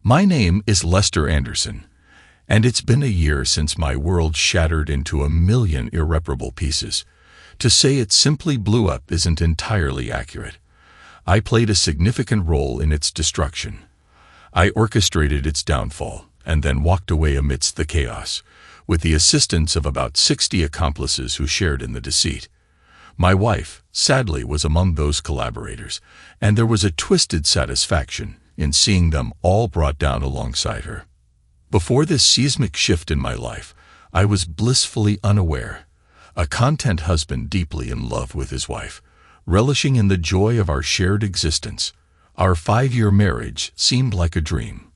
My name is Lester Anderson, and it's been a year since my world shattered into a million irreparable pieces. To say it simply blew up isn't entirely accurate. I played a significant role in its destruction. I orchestrated its downfall, and then walked away amidst the chaos, with the assistance of about 60 accomplices who shared in the deceit. My wife, sadly, was among those collaborators, and there was a twisted satisfaction in seeing them all brought down alongside her. Before this seismic shift in my life, I was blissfully unaware, a content husband deeply in love with his wife, relishing in the joy of our shared existence. Our 5-year marriage seemed like a dream.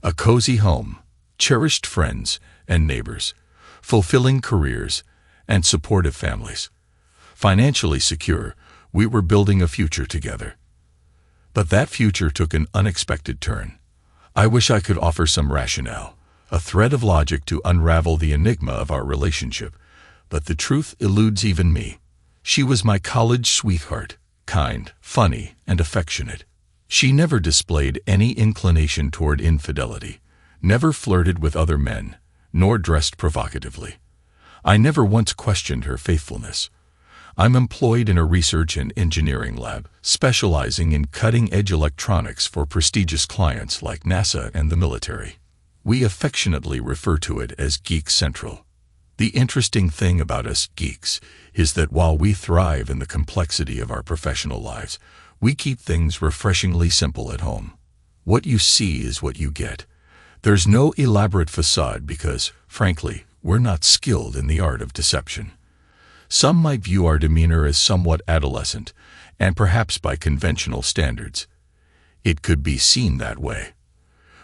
A cozy home, cherished friends and neighbors, fulfilling careers, and supportive families. Financially secure, we were building a future together. But that future took an unexpected turn. I wish I could offer some rationale, a thread of logic to unravel the enigma of our relationship, but the truth eludes even me. She was my college sweetheart, kind, funny, and affectionate. She never displayed any inclination toward infidelity, never flirted with other men, nor dressed provocatively. I never once questioned her faithfulness. I'm employed in a research and engineering lab, specializing in cutting-edge electronics for prestigious clients like NASA and the military. We affectionately refer to it as Geek Central. The interesting thing about us geeks is that while we thrive in the complexity of our professional lives, we keep things refreshingly simple at home. What you see is what you get. There's no elaborate facade because, frankly, we're not skilled in the art of deception. Some might view our demeanor as somewhat adolescent, and perhaps by conventional standards. It could be seen that way.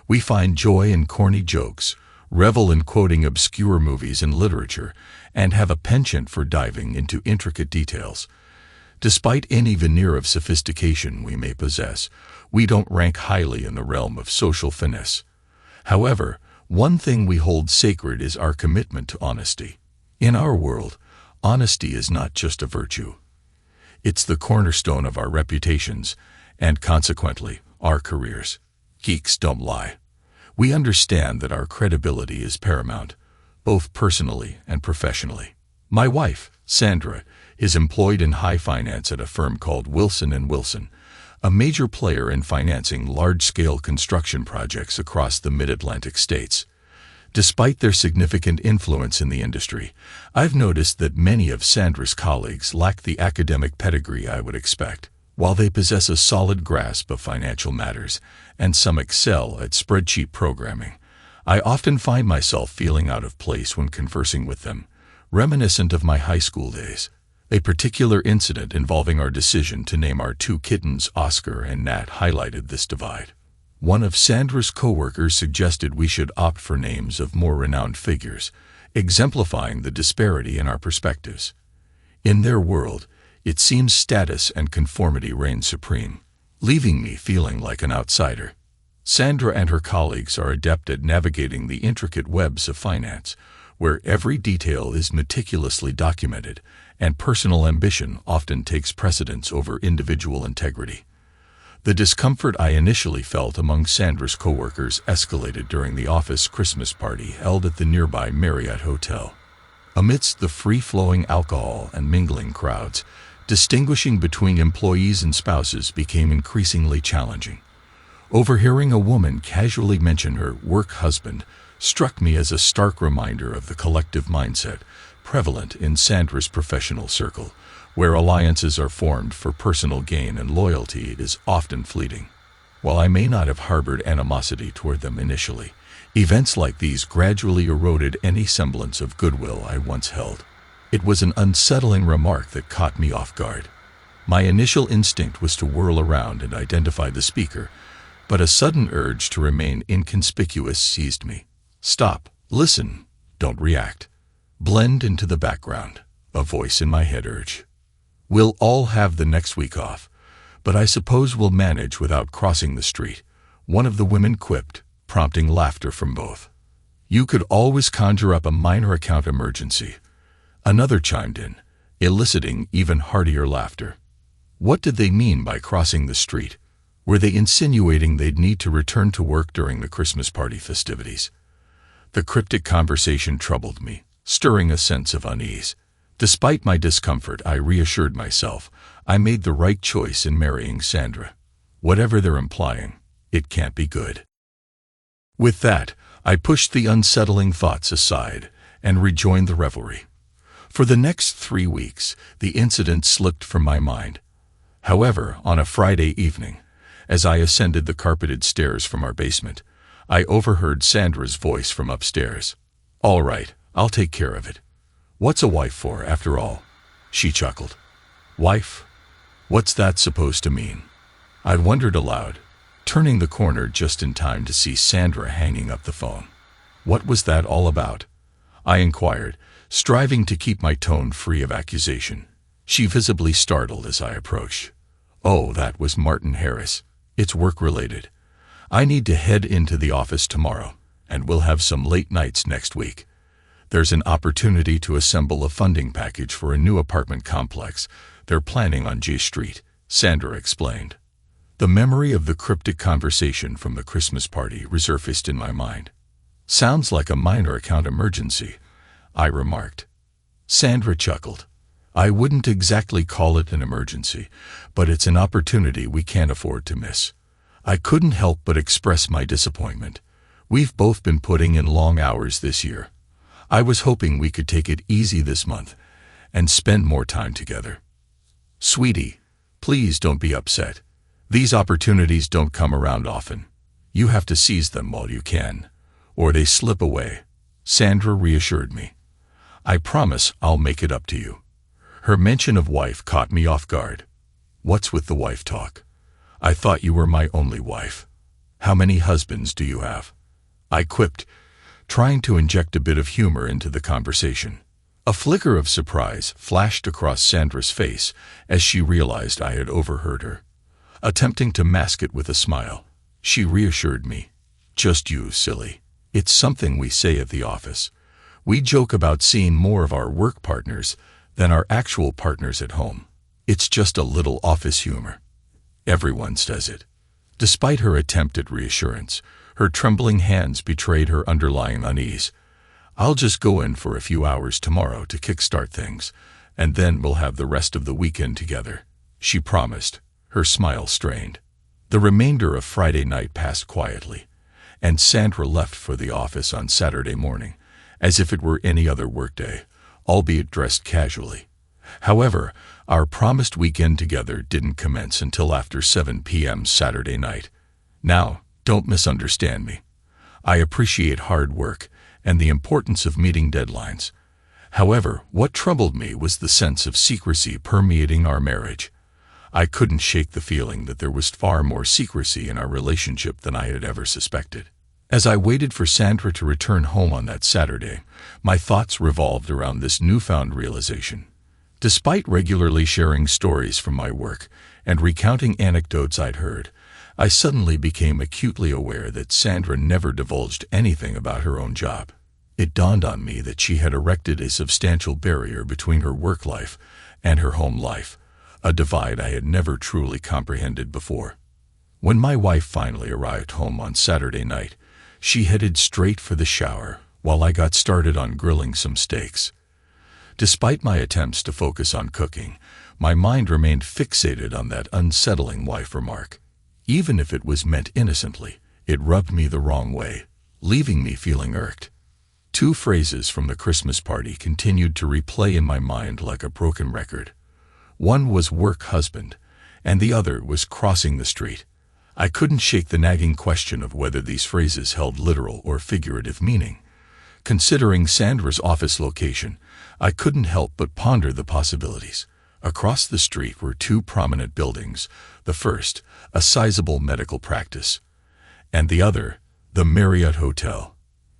We find joy in corny jokes, revel in quoting obscure movies and literature, and have a penchant for diving into intricate details. Despite any veneer of sophistication we may possess, we don't rank highly in the realm of social finesse. However, one thing we hold sacred is our commitment to honesty. In our world, honesty is not just a virtue. It's the cornerstone of our reputations, and consequently, our careers. Geeks don't lie. We understand that our credibility is paramount, both personally and professionally. My wife, Sandra, is employed in high finance at a firm called Wilson & Wilson, a major player in financing large-scale construction projects across the mid-Atlantic states. Despite their significant influence in the industry, I've noticed that many of Sandra's colleagues lack the academic pedigree I would expect. While they possess a solid grasp of financial matters, and some excel at spreadsheet programming, I often find myself feeling out of place when conversing with them, reminiscent of my high school days. A particular incident involving our decision to name our 2 kittens Oscar and Nat highlighted this divide. One of Sandra's coworkers suggested we should opt for names of more renowned figures, exemplifying the disparity in our perspectives. In their world, it seems status and conformity reign supreme, leaving me feeling like an outsider. Sandra and her colleagues are adept at navigating the intricate webs of finance, where every detail is meticulously documented, and personal ambition often takes precedence over individual integrity. The discomfort I initially felt among Sandra's coworkers escalated during the office Christmas party held at the nearby Marriott Hotel. Amidst the free-flowing alcohol and mingling crowds, distinguishing between employees and spouses became increasingly challenging. Overhearing a woman casually mention her work husband struck me as a stark reminder of the collective mindset prevalent in Sandra's professional circle, where alliances are formed for personal gain and loyalty is often fleeting. While I may not have harbored animosity toward them initially, events like these gradually eroded any semblance of goodwill I once held. It was an unsettling remark that caught me off guard. My initial instinct was to whirl around and identify the speaker, but a sudden urge to remain inconspicuous seized me. Stop, listen, don't react. Blend into the background, a voice in my head urged. We'll all have the next week off, but I suppose we'll manage without crossing the street, one of the women quipped, prompting laughter from both. You could always conjure up a minor account emergency. Another chimed in, eliciting even heartier laughter. What did they mean by crossing the street? Were they insinuating they'd need to return to work during the Christmas party festivities? The cryptic conversation troubled me, stirring a sense of unease. Despite my discomfort, I reassured myself I made the right choice in marrying Sandra. Whatever they're implying, it can't be good. With that, I pushed the unsettling thoughts aside and rejoined the revelry. For the next 3 weeks, the incident slipped from my mind. However, on a Friday evening, as I ascended the carpeted stairs from our basement, I overheard Sandra's voice from upstairs. "All right, I'll take care of it. What's a wife for, after all?" She chuckled. "Wife? What's that supposed to mean?" I wondered aloud, turning the corner just in time to see Sandra hanging up the phone. "What was that all about?" I inquired, striving to keep my tone free of accusation. She visibly startled as I approached. "Oh, that was Martin Harris. It's work-related. I need to head into the office tomorrow, and we'll have some late nights next week. There's an opportunity to assemble a funding package for a new apartment complex they're planning on J Street," Sandra explained. The memory of the cryptic conversation from the Christmas party resurfaced in my mind. "Sounds like a minor account emergency," I remarked. Sandra chuckled. "I wouldn't exactly call it an emergency, but it's an opportunity we can't afford to miss." I couldn't help but express my disappointment. We've both been putting in long hours this year. I was hoping we could take it easy this month and spend more time together. "Sweetie, please don't be upset. These opportunities don't come around often. You have to seize them while you can, or they slip away," Sandra reassured me. "I promise I'll make it up to you." Her mention of wife caught me off guard. "What's with the wife talk? I thought you were my only wife. How many husbands do you have?" I quipped, trying to inject a bit of humor into the conversation. A flicker of surprise flashed across Sandra's face as she realized I had overheard her. Attempting to mask it with a smile, she reassured me. "Just you, silly. It's something we say at the office. We joke about seeing more of our work partners than our actual partners at home. It's just a little office humor. Everyone says it." Despite her attempt at reassurance, her trembling hands betrayed her underlying unease. "I'll just go in for a few hours tomorrow to kickstart things, and then we'll have the rest of the weekend together," she promised, her smile strained. The remainder of Friday night passed quietly, and Sandra left for the office on Saturday morning, as if it were any other workday, albeit dressed casually. However, our promised weekend together didn't commence until after 7 p.m. Saturday night. Now, don't misunderstand me. I appreciate hard work and the importance of meeting deadlines. However, what troubled me was the sense of secrecy permeating our marriage. I couldn't shake the feeling that there was far more secrecy in our relationship than I had ever suspected. As I waited for Sandra to return home on that Saturday, my thoughts revolved around this newfound realization. Despite regularly sharing stories from my work and recounting anecdotes I'd heard, I suddenly became acutely aware that Sandra never divulged anything about her own job. It dawned on me that she had erected a substantial barrier between her work life and her home life, a divide I had never truly comprehended before. When my wife finally arrived home on Saturday night, she headed straight for the shower while I got started on grilling some steaks. Despite my attempts to focus on cooking, my mind remained fixated on that unsettling wife remark. Even if it was meant innocently, it rubbed me the wrong way, leaving me feeling irked. 2 phrases from the Christmas party continued to replay in my mind like a broken record. One was work husband, and the other was crossing the street. I couldn't shake the nagging question of whether these phrases held literal or figurative meaning. Considering Sandra's office location, I couldn't help but ponder the possibilities. Across the street were 2 prominent buildings, the first, a sizable medical practice, and the other, the Marriott Hotel.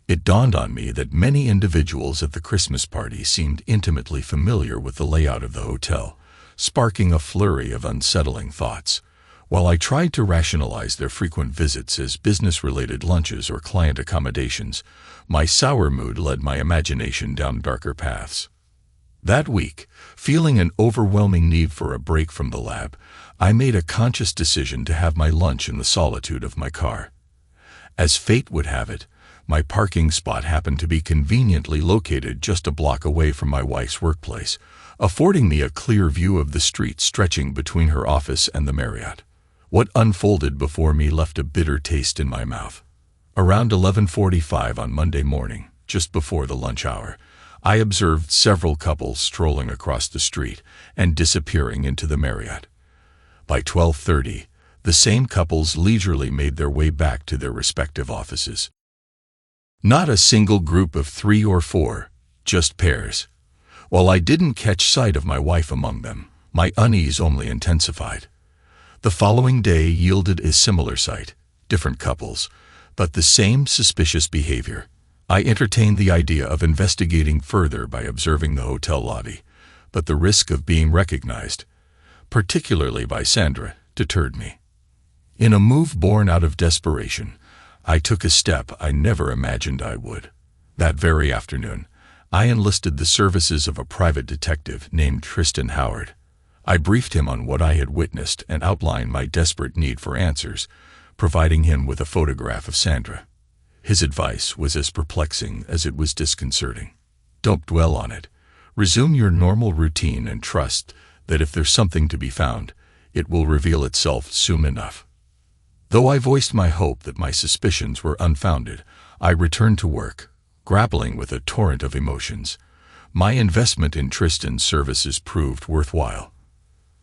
It dawned on me that many individuals at the Christmas party seemed intimately familiar with the layout of the hotel, sparking a flurry of unsettling thoughts. While I tried to rationalize their frequent visits as business-related lunches or client accommodations, my sour mood led my imagination down darker paths. That week, feeling an overwhelming need for a break from the lab, I made a conscious decision to have my lunch in the solitude of my car. As fate would have it, my parking spot happened to be conveniently located just a block away from my wife's workplace, affording me a clear view of the street stretching between her office and the Marriott. What unfolded before me left a bitter taste in my mouth. Around 11:45 on Monday morning, just before the lunch hour, I observed several couples strolling across the street and disappearing into the Marriott. By 12:30, the same couples leisurely made their way back to their respective offices. Not a single group of 3 or 4, just pairs. While I didn't catch sight of my wife among them, my unease only intensified. The following day yielded a similar sight, different couples, but the same suspicious behavior. I entertained the idea of investigating further by observing the hotel lobby, but the risk of being recognized, particularly by Sandra, deterred me. In a move born out of desperation, I took a step I never imagined I would. That very afternoon, I enlisted the services of a private detective named Tristan Howard. I briefed him on what I had witnessed and outlined my desperate need for answers, providing him with a photograph of Sandra. His advice was as perplexing as it was disconcerting. Don't dwell on it. Resume your normal routine and trust that if there's something to be found, it will reveal itself soon enough. Though I voiced my hope that my suspicions were unfounded, I returned to work, grappling with a torrent of emotions. My investment in Tristan's services proved worthwhile.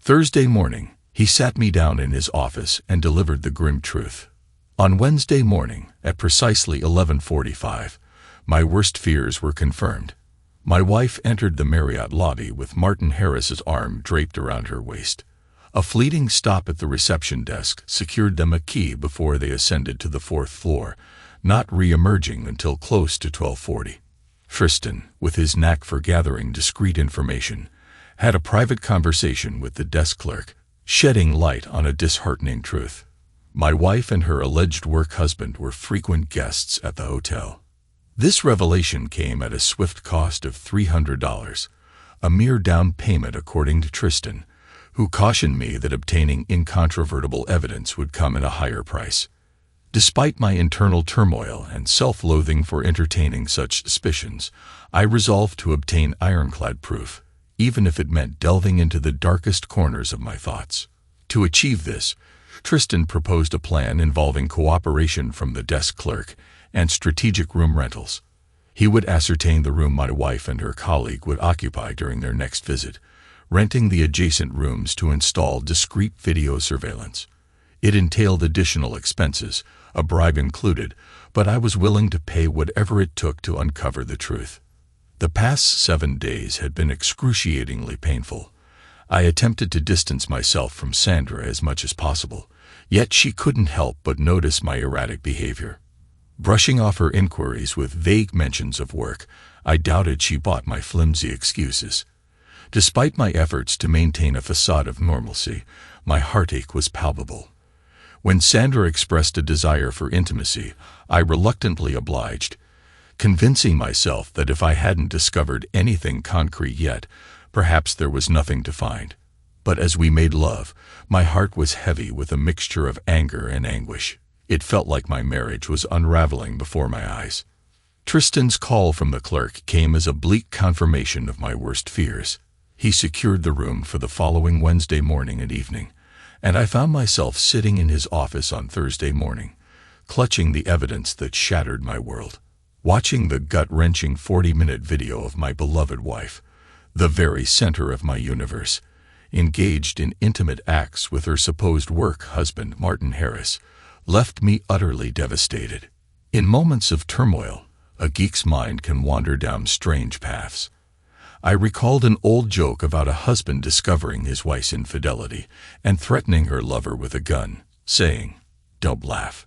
Thursday morning, he sat me down in his office and delivered the grim truth. On Wednesday morning, at precisely 11:45, my worst fears were confirmed. My wife entered the Marriott lobby with Martin Harris's arm draped around her waist. A fleeting stop at the reception desk secured them a key before they ascended to the 4th floor, not re-emerging until close to 12:40. Tristan, with his knack for gathering discreet information, had a private conversation with the desk clerk, shedding light on a disheartening truth. My wife and her alleged work husband were frequent guests at the hotel. This revelation came at a swift cost of $300, a mere down payment according to Tristan, who cautioned me that obtaining incontrovertible evidence would come at a higher price. Despite my internal turmoil and self-loathing for entertaining such suspicions, I resolved to obtain ironclad proof, even if it meant delving into the darkest corners of my thoughts. To achieve this, Tristan proposed a plan involving cooperation from the desk clerk and strategic room rentals. He would ascertain the room my wife and her colleague would occupy during their next visit, renting the adjacent rooms to install discreet video surveillance. It entailed additional expenses, a bribe included, but I was willing to pay whatever it took to uncover the truth. The past 7 days had been excruciatingly painful. I attempted to distance myself from Sandra as much as possible, yet she couldn't help but notice my erratic behavior. Brushing off her inquiries with vague mentions of work, I doubted she bought my flimsy excuses. Despite my efforts to maintain a facade of normalcy, my heartache was palpable. When Sandra expressed a desire for intimacy, I reluctantly obliged, convincing myself that if I hadn't discovered anything concrete yet, perhaps there was nothing to find. But as we made love, my heart was heavy with a mixture of anger and anguish. It felt like my marriage was unraveling before my eyes. Tristan's call from the clerk came as a bleak confirmation of my worst fears. He secured the room for the following Wednesday morning and evening, and I found myself sitting in his office on Thursday morning, clutching the evidence that shattered my world, watching the gut-wrenching 40-minute video of my beloved wife, the very center of my universe, engaged in intimate acts with her supposed work husband, Martin Harris, left me utterly devastated. In moments of turmoil, a geek's mind can wander down strange paths. I recalled an old joke about a husband discovering his wife's infidelity and threatening her lover with a gun, saying, "Don't laugh.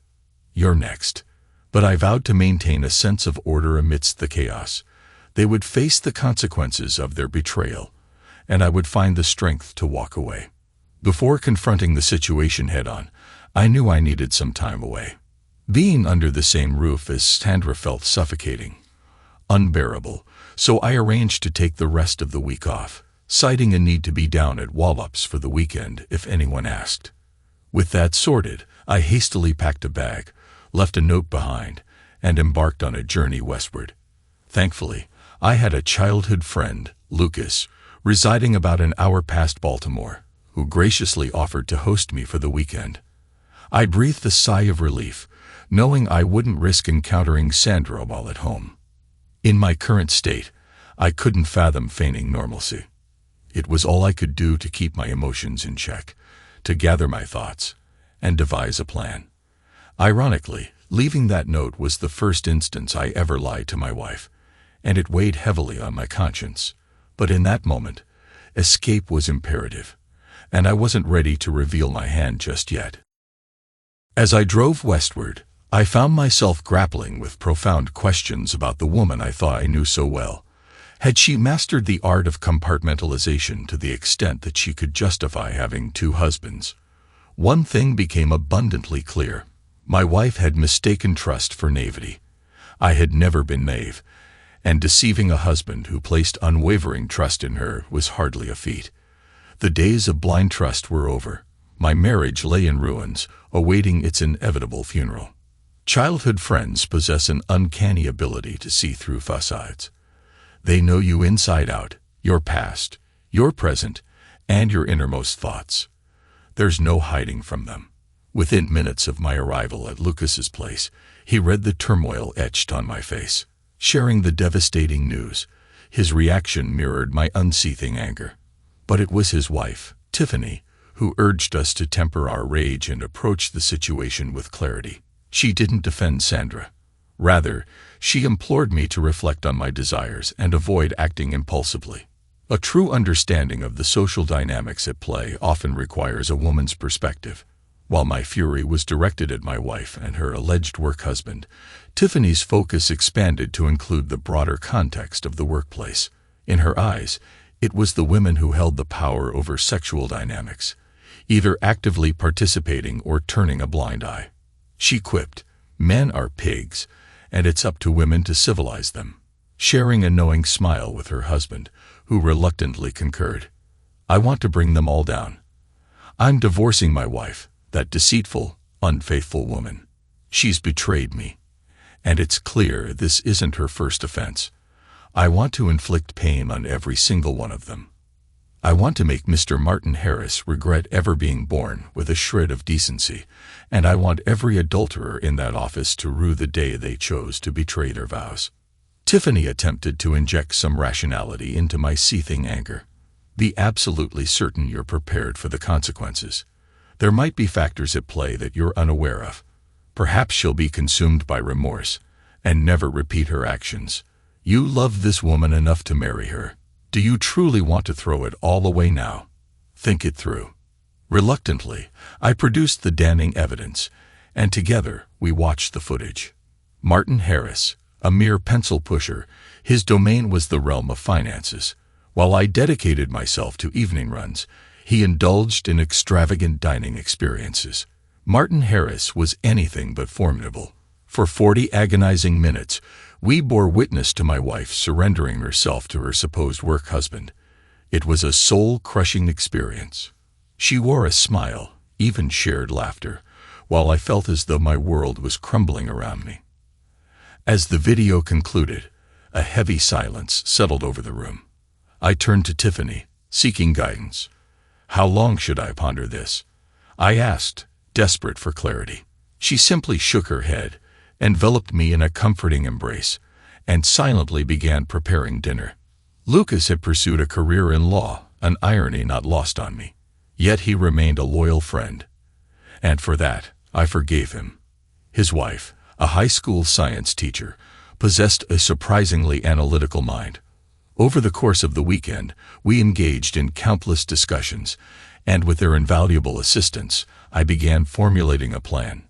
You're next." But I vowed to maintain a sense of order amidst the chaos. They would face the consequences of their betrayal, and I would find the strength to walk away. Before confronting the situation head-on, I knew I needed some time away. Being under the same roof as Sandra felt suffocating, unbearable, so I arranged to take the rest of the week off, citing a need to be down at Wallops for the weekend if anyone asked. With that sorted, I hastily packed a bag, left a note behind, and embarked on a journey westward. Thankfully, I had a childhood friend, Lucas, residing about an hour past Baltimore, who graciously offered to host me for the weekend. I breathed a sigh of relief, knowing I wouldn't risk encountering Sandra while at home. In my current state, I couldn't fathom feigning normalcy. It was all I could do to keep my emotions in check, to gather my thoughts, and devise a plan. Ironically, leaving that note was the first instance I ever lied to my wife, and it weighed heavily on my conscience. But in that moment, escape was imperative, and I wasn't ready to reveal my hand just yet. As I drove westward, I found myself grappling with profound questions about the woman I thought I knew so well. Had she mastered the art of compartmentalization to the extent that she could justify having two husbands? One thing became abundantly clear. My wife had mistaken trust for naivety. I had never been naive, and deceiving a husband who placed unwavering trust in her was hardly a feat. The days of blind trust were over. My marriage lay in ruins, awaiting its inevitable funeral. Childhood friends possess an uncanny ability to see through facades. They know you inside out, your past, your present, and your innermost thoughts. There's no hiding from them. Within minutes of my arrival at Lucas's place, he read the turmoil etched on my face. Sharing the devastating news, his reaction mirrored my unseething anger. But it was his wife, Tiffany, who urged us to temper our rage and approach the situation with clarity. She didn't defend Sandra. Rather, she implored me to reflect on my desires and avoid acting impulsively. A true understanding of the social dynamics at play often requires a woman's perspective. While my fury was directed at my wife and her alleged work husband, Tiffany's focus expanded to include the broader context of the workplace. In her eyes, it was the women who held the power over sexual dynamics, either actively participating or turning a blind eye. She quipped, "Men are pigs, and it's up to women to civilize them," sharing a knowing smile with her husband, who reluctantly concurred. "I want to bring them all down. I'm divorcing my wife, that deceitful, unfaithful woman. She's betrayed me. And it's clear this isn't her first offense. I want to inflict pain on every single one of them. I want to make Mr. Martin Harris regret ever being born with a shred of decency, and I want every adulterer in that office to rue the day they chose to betray their vows." Tiffany attempted to inject some rationality into my seething anger. "Be absolutely certain you're prepared for the consequences. There might be factors at play that you're unaware of. Perhaps she'll be consumed by remorse and never repeat her actions. You love this woman enough to marry her. Do you truly want to throw it all away now? Think it through." Reluctantly, I produced the damning evidence, and together we watched the footage. Martin Harris, a mere pencil pusher, his domain was the realm of finances. While I dedicated myself to evening runs, he indulged in extravagant dining experiences. Martin Harris was anything but formidable. For 40 agonizing minutes, we bore witness to my wife surrendering herself to her supposed work husband. It was a soul-crushing experience. She wore a smile, even shared laughter, while I felt as though my world was crumbling around me. As the video concluded, a heavy silence settled over the room. I turned to Tiffany, seeking guidance. "How long should I ponder this?" I asked, desperate for clarity. She simply shook her head, enveloped me in a comforting embrace, and silently began preparing dinner. Lucas had pursued a career in law, an irony not lost on me. Yet he remained a loyal friend. And for that, I forgave him. His wife, a high school science teacher, possessed a surprisingly analytical mind. Over the course of the weekend, we engaged in countless discussions, and with their invaluable assistance, I began formulating a plan.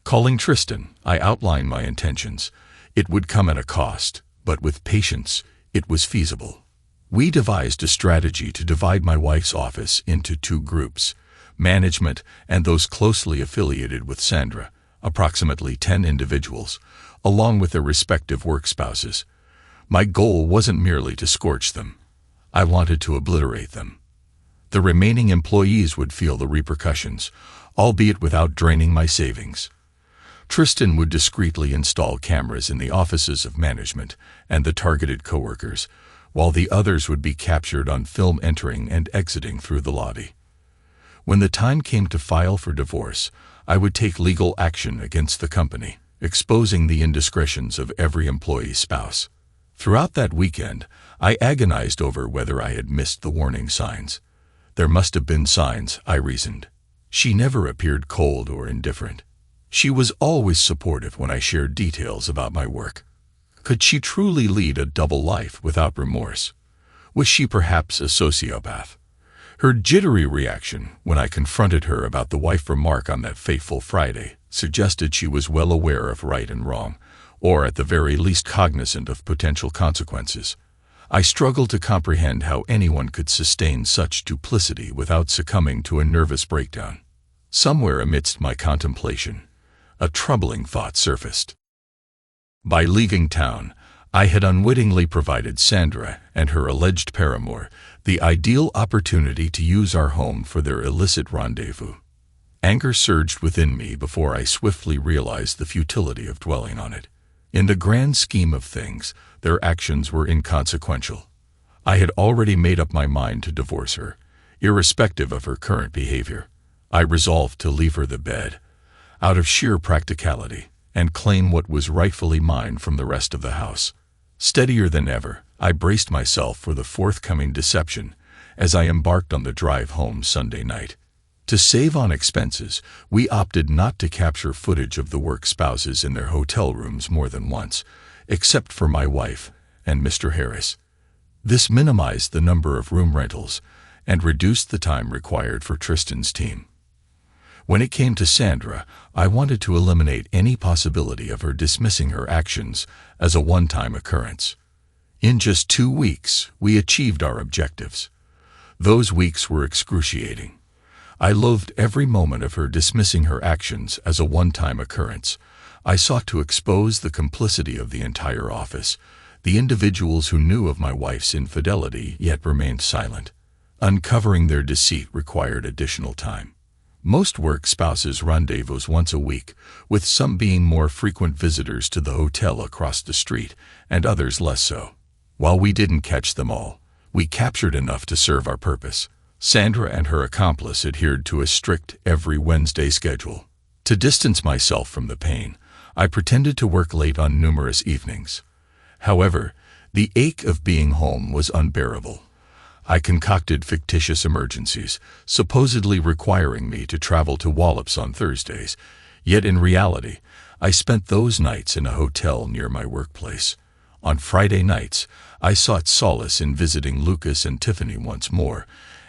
Calling Tristan, I outlined my intentions. It would come at a cost, but with patience, it was feasible. We devised a strategy to divide my wife's office into two groups, management and those closely affiliated with Sandra, approximately 10 individuals, along with their respective work spouses. My goal wasn't merely to scorch them. I wanted to obliterate them. The remaining employees would feel the repercussions, albeit without draining my savings. Tristan would discreetly install cameras in the offices of management and the targeted coworkers, while the others would be captured on film entering and exiting through the lobby. When the time came to file for divorce, I would take legal action against the company, exposing the indiscretions of every employee's spouse. Throughout that weekend, I agonized over whether I had missed the warning signs. There must have been signs, I reasoned. She never appeared cold or indifferent. She was always supportive when I shared details about my work. Could she truly lead a double life without remorse? Was she perhaps a sociopath? Her jittery reaction when I confronted her about the wife remark on that fateful Friday suggested she was well aware of right and wrong, or at the very least cognizant of potential consequences. I struggled to comprehend how anyone could sustain such duplicity without succumbing to a nervous breakdown. Somewhere amidst my contemplation, a troubling thought surfaced. By leaving town, I had unwittingly provided Sandra and her alleged paramour the ideal opportunity to use our home for their illicit rendezvous. Anger surged within me before I swiftly realized the futility of dwelling on it. In the grand scheme of things, their actions were inconsequential. I had already made up my mind to divorce her, irrespective of her current behavior. I resolved to leave her the bed, out of sheer practicality, and claim what was rightfully mine from the rest of the house. Steadier than ever, I braced myself for the forthcoming deception as I embarked on the drive home Sunday night. To save on expenses, we opted not to capture footage of the work spouses in their hotel rooms more than once, except for my wife and Mr. Harris. This minimized the number of room rentals and reduced the time required for Tristan's team. When it came to Sandra, I wanted to eliminate any possibility of her dismissing her actions as a one-time occurrence. In just 2 weeks, we achieved our objectives. Those weeks were excruciating. I loathed every moment of her dismissing her actions as a one-time occurrence. I sought to expose the complicity of the entire office, the individuals who knew of my wife's infidelity yet remained silent. Uncovering their deceit required additional time. Most work spouses rendezvous once a week, with some being more frequent visitors to the hotel across the street and others less so. While we didn't catch them all, we captured enough to serve our purpose. Sandra and her accomplice adhered to a strict every Wednesday schedule. To distance myself from the pain, I pretended to work late on numerous evenings. However, the ache of being home was unbearable. I concocted fictitious emergencies, supposedly requiring me to travel to Wallops on Thursdays, yet in reality, I spent those nights in a hotel near my workplace. On Friday nights, I sought solace in visiting Lucas and Tiffany once more,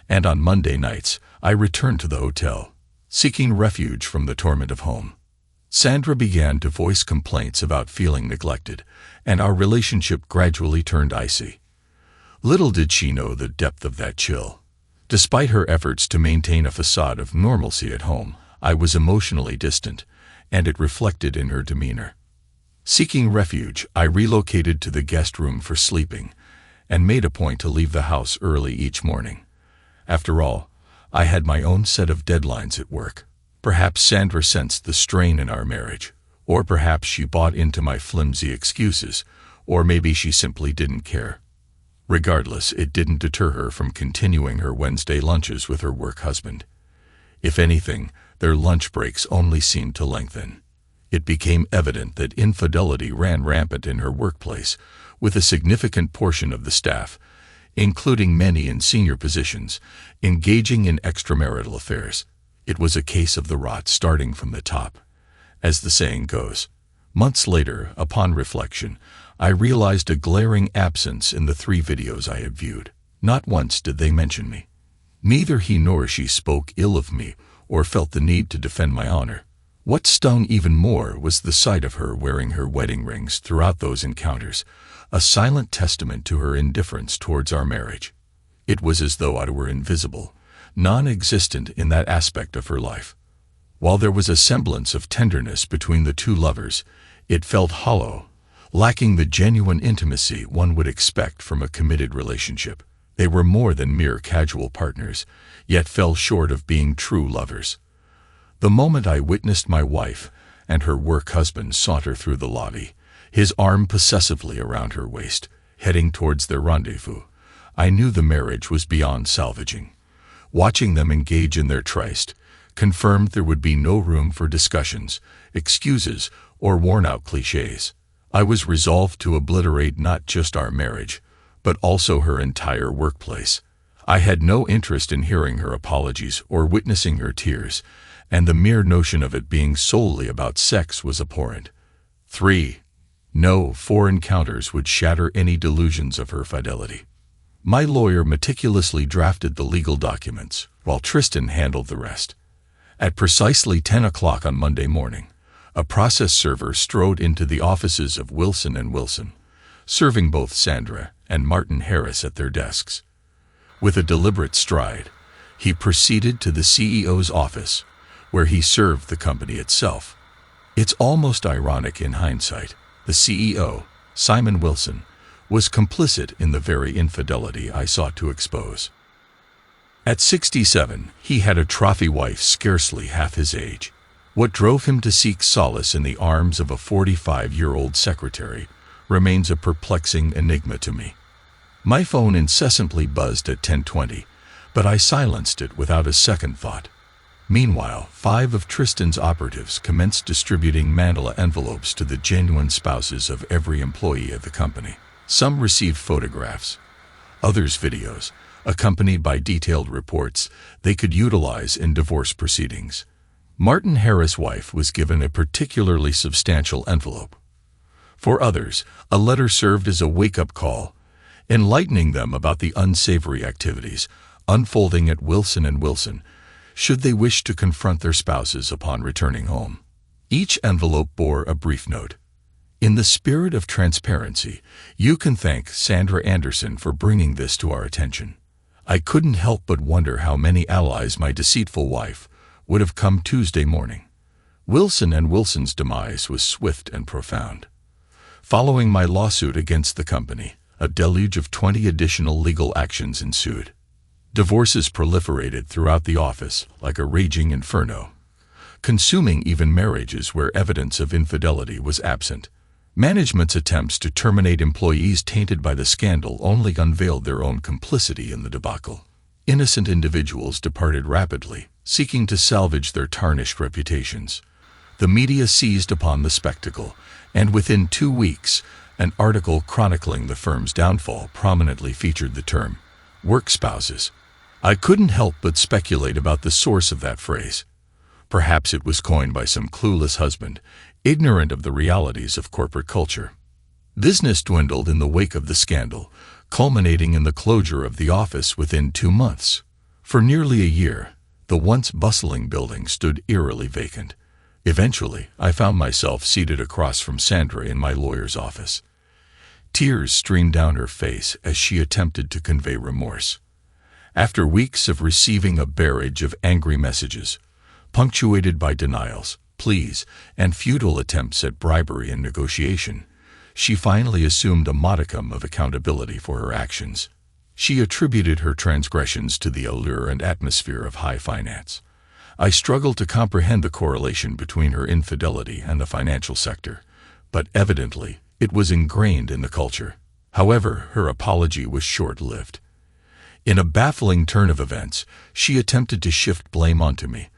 and on Monday nights, I returned to the hotel, seeking refuge from the torment of home. Sandra began to voice complaints about feeling neglected, and our relationship gradually turned icy. Little did she know the depth of that chill. Despite her efforts to maintain a facade of normalcy at home, I was emotionally distant, and it reflected in her demeanor. Seeking refuge, I relocated to the guest room for sleeping, and made a point to leave the house early each morning. After all, I had my own set of deadlines at work. Perhaps Sandra sensed the strain in our marriage, or perhaps she bought into my flimsy excuses, or maybe she simply didn't care. Regardless, it didn't deter her from continuing her Wednesday lunches with her work husband. If anything, their lunch breaks only seemed to lengthen. It became evident that infidelity ran rampant in her workplace, with a significant portion of the staff, including many in senior positions, engaging in extramarital affairs. It was a case of the rot starting from the top, as the saying goes. Months later, upon reflection, I realized a glaring absence in the 3 videos I had viewed. Not once did they mention me. Neither he nor she spoke ill of me or felt the need to defend my honor. What stung even more was the sight of her wearing her wedding rings throughout those encounters, a silent testament to her indifference towards our marriage. It was as though I were invisible, non-existent in that aspect of her life. While there was a semblance of tenderness between the two lovers, it felt hollow, lacking the genuine intimacy one would expect from a committed relationship. They were more than mere casual partners, yet fell short of being true lovers. The moment I witnessed my wife and her work husband saunter through the lobby, his arm possessively around her waist, heading towards their rendezvous, I knew the marriage was beyond salvaging. Watching them engage in their tryst confirmed there would be no room for discussions, excuses, or worn-out cliches. I was resolved to obliterate not just our marriage, but also her entire workplace. I had no interest in hearing her apologies or witnessing her tears, and the mere notion of it being solely about sex was abhorrent. 3. No 4 encounters would shatter any delusions of her fidelity. My lawyer meticulously drafted the legal documents, while Tristan handled the rest. At precisely 10 o'clock on Monday morning, a process server strode into the offices of Wilson & Wilson, serving both Sandra and Martin Harris at their desks. With a deliberate stride, he proceeded to the CEO's office, where he served the company itself. It's almost ironic in hindsight. The CEO, Simon Wilson, was complicit in the very infidelity I sought to expose. At 67, he had a trophy wife scarcely half his age. What drove him to seek solace in the arms of a 45-year-old secretary remains a perplexing enigma to me. My phone incessantly buzzed at 10:20, but I silenced it without a second thought. Meanwhile, 5 of Tristan's operatives commenced distributing mandala envelopes to the genuine spouses of every employee of the company. Some received photographs, others videos, accompanied by detailed reports they could utilize in divorce proceedings. Martin Harris' wife was given a particularly substantial envelope. For others, a letter served as a wake-up call, enlightening them about the unsavory activities unfolding at Wilson & Wilson, should they wish to confront their spouses upon returning home. Each envelope bore a brief note. In the spirit of transparency, you can thank Sandra Anderson for bringing this to our attention. I couldn't help but wonder how many allies my deceitful wife would have come Tuesday morning. Wilson & Wilson's demise was swift and profound. Following my lawsuit against the company, a deluge of 20 additional legal actions ensued. Divorces proliferated throughout the office like a raging inferno, consuming even marriages where evidence of infidelity was absent. Management's attempts to terminate employees tainted by the scandal only unveiled their own complicity in the debacle. Innocent individuals departed rapidly, seeking to salvage their tarnished reputations. The media seized upon the spectacle, and within 2 weeks, an article chronicling the firm's downfall prominently featured the term work spouses. I couldn't help but speculate about the source of that phrase. Perhaps it was coined by some clueless husband, ignorant of the realities of corporate culture. Business dwindled in the wake of the scandal, culminating in the closure of the office within 2 months. For nearly a year, the once bustling building stood eerily vacant. Eventually, I found myself seated across from Sandra in my lawyer's office. Tears streamed down her face as she attempted to convey remorse. After weeks of receiving a barrage of angry messages, punctuated by denials, pleas, and futile attempts at bribery and negotiation, she finally assumed a modicum of accountability for her actions. She attributed her transgressions to the allure and atmosphere of high finance. I struggled to comprehend the correlation between her infidelity and the financial sector, but evidently it was ingrained in the culture. However, her apology was short-lived. In a baffling turn of events, she attempted to shift blame onto me,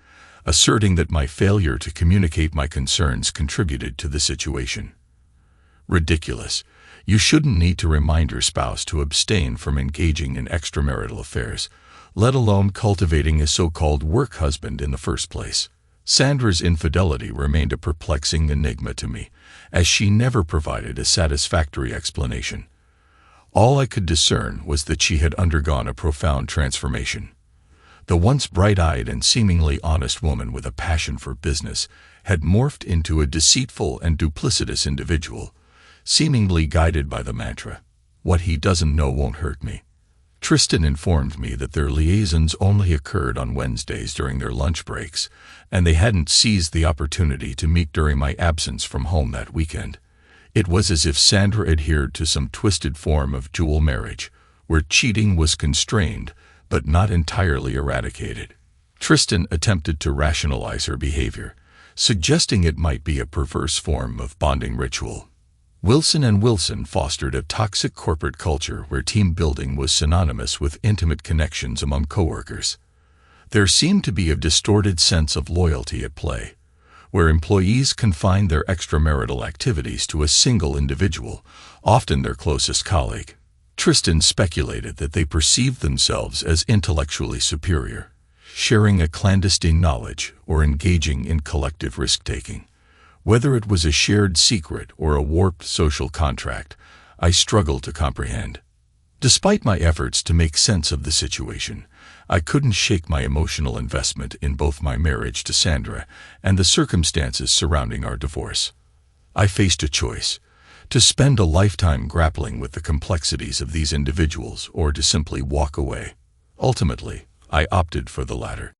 asserting that my failure to communicate my concerns contributed to the situation. Ridiculous. You shouldn't need to remind your spouse to abstain from engaging in extramarital affairs, let alone cultivating a so-called work husband in the first place. Sandra's infidelity remained a perplexing enigma to me, as she never provided a satisfactory explanation. All I could discern was that she had undergone a profound transformation. The once bright-eyed and seemingly honest woman with a passion for business had morphed into a deceitful and duplicitous individual, seemingly guided by the mantra, "What he doesn't know won't hurt me." Tristan informed me that their liaisons only occurred on Wednesdays during their lunch breaks, and they hadn't seized the opportunity to meet during my absence from home that weekend. It was as if Sandra adhered to some twisted form of dual marriage, where cheating was constrained but not entirely eradicated. Tristan attempted to rationalize her behavior, suggesting it might be a perverse form of bonding ritual. Wilson and Wilson fostered a toxic corporate culture where team building was synonymous with intimate connections among coworkers. There seemed to be a distorted sense of loyalty at play, where employees confined their extramarital activities to a single individual, often their closest colleague. Tristan speculated that they perceived themselves as intellectually superior, sharing a clandestine knowledge or engaging in collective risk-taking. Whether it was a shared secret or a warped social contract, I struggled to comprehend. Despite my efforts to make sense of the situation, I couldn't shake my emotional investment in both my marriage to Sandra and the circumstances surrounding our divorce. I faced a choice: to spend a lifetime grappling with the complexities of these individuals or to simply walk away. Ultimately, I opted for the latter.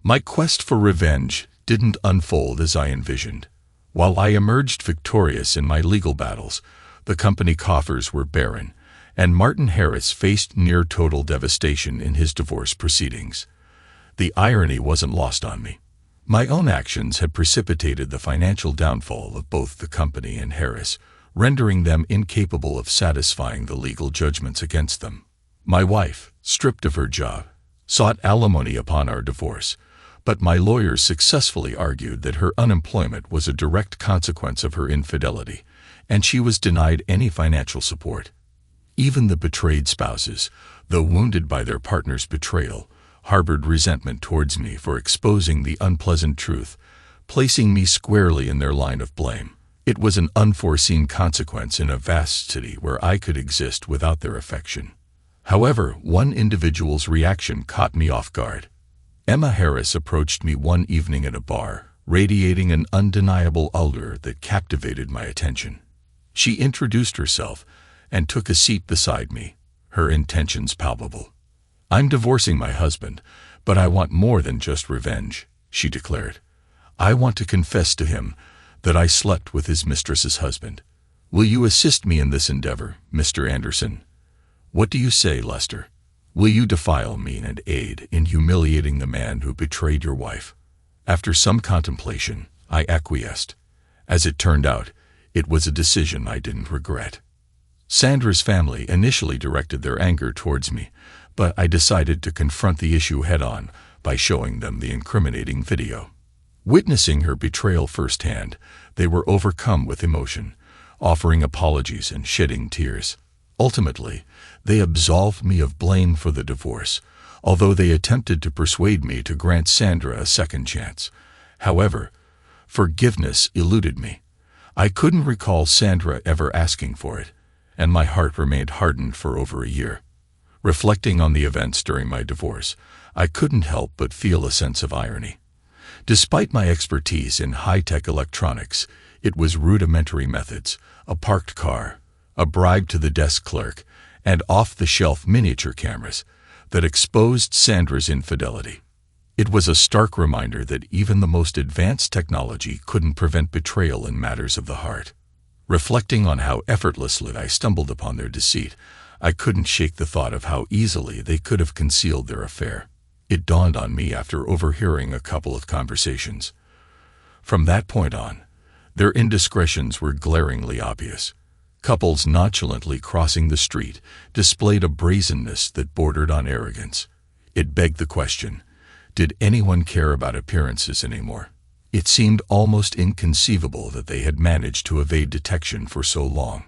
My quest for revenge didn't unfold as I envisioned. While I emerged victorious in my legal battles, the company coffers were barren, and Martin Harris faced near total devastation in his divorce proceedings. The irony wasn't lost on me. My own actions had precipitated the financial downfall of both the company and Harris, rendering them incapable of satisfying the legal judgments against them. My wife, stripped of her job, sought alimony upon our divorce, but my lawyers successfully argued that her unemployment was a direct consequence of her infidelity, and she was denied any financial support. Even the betrayed spouses, though wounded by their partner's betrayal, harbored resentment towards me for exposing the unpleasant truth, placing me squarely in their line of blame. It was an unforeseen consequence in a vast city where I could exist without their affection. However, one individual's reaction caught me off guard. Emma Harris approached me one evening at a bar, radiating an undeniable allure that captivated my attention. She introduced herself and took a seat beside me, her intentions palpable. "I'm divorcing my husband, but I want more than just revenge," she declared. "I want to confess to him that I slept with his mistress's husband. Will you assist me in this endeavor, Mr. Anderson? What do you say, Lester? Will you defile me and aid in humiliating the man who betrayed your wife?" After some contemplation, I acquiesced. As it turned out, it was a decision I didn't regret. Sandra's family initially directed their anger towards me, but I decided to confront the issue head-on by showing them the incriminating video. Witnessing her betrayal firsthand, they were overcome with emotion, offering apologies and shedding tears. Ultimately, they absolved me of blame for the divorce, although they attempted to persuade me to grant Sandra a second chance. However, forgiveness eluded me. I couldn't recall Sandra ever asking for it, and my heart remained hardened for over a year. Reflecting on the events during my divorce, I couldn't help but feel a sense of irony. Despite my expertise in high-tech electronics, it was rudimentary methods, a parked car, a bribe to the desk clerk, and off-the-shelf miniature cameras that exposed Sandra's infidelity. It was a stark reminder that even the most advanced technology couldn't prevent betrayal in matters of the heart. Reflecting on how effortlessly I stumbled upon their deceit, I couldn't shake the thought of how easily they could have concealed their affair. It dawned on me after overhearing a couple of conversations. From that point on, their indiscretions were glaringly obvious. Couples nonchalantly crossing the street displayed a brazenness that bordered on arrogance. It begged the question, did anyone care about appearances anymore? It seemed almost inconceivable that they had managed to evade detection for so long.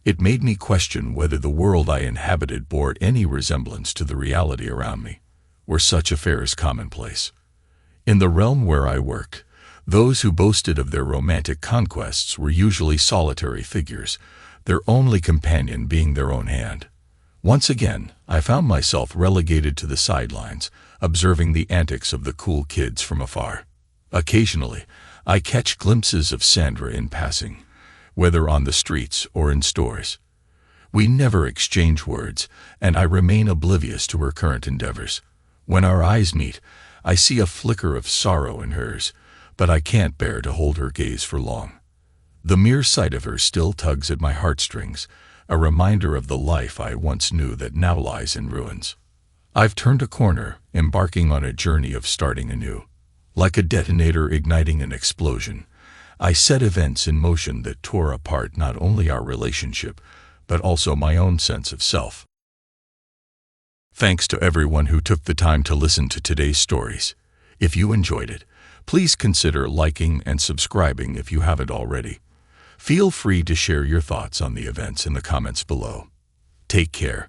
It made me question whether the world I inhabited bore any resemblance to the reality around me. Were such affairs commonplace? In the realm where I worked, those who boasted of their romantic conquests were usually solitary figures, their only companion being their own hand. Once again, I found myself relegated to the sidelines, observing the antics of the cool kids from afar. Occasionally, I catch glimpses of Sandra in passing, whether on the streets or in stores. We never exchange words, and I remain oblivious to her current endeavors. When our eyes meet, I see a flicker of sorrow in hers, but I can't bear to hold her gaze for long. The mere sight of her still tugs at my heartstrings, a reminder of the life I once knew that now lies in ruins. I've turned a corner, embarking on a journey of starting anew. Like a detonator igniting an explosion, I set events in motion that tore apart not only our relationship, but also my own sense of self. Thanks to everyone who took the time to listen to today's stories. If you enjoyed it, please consider liking and subscribing if you haven't already. Feel free to share your thoughts on the events in the comments below. Take care.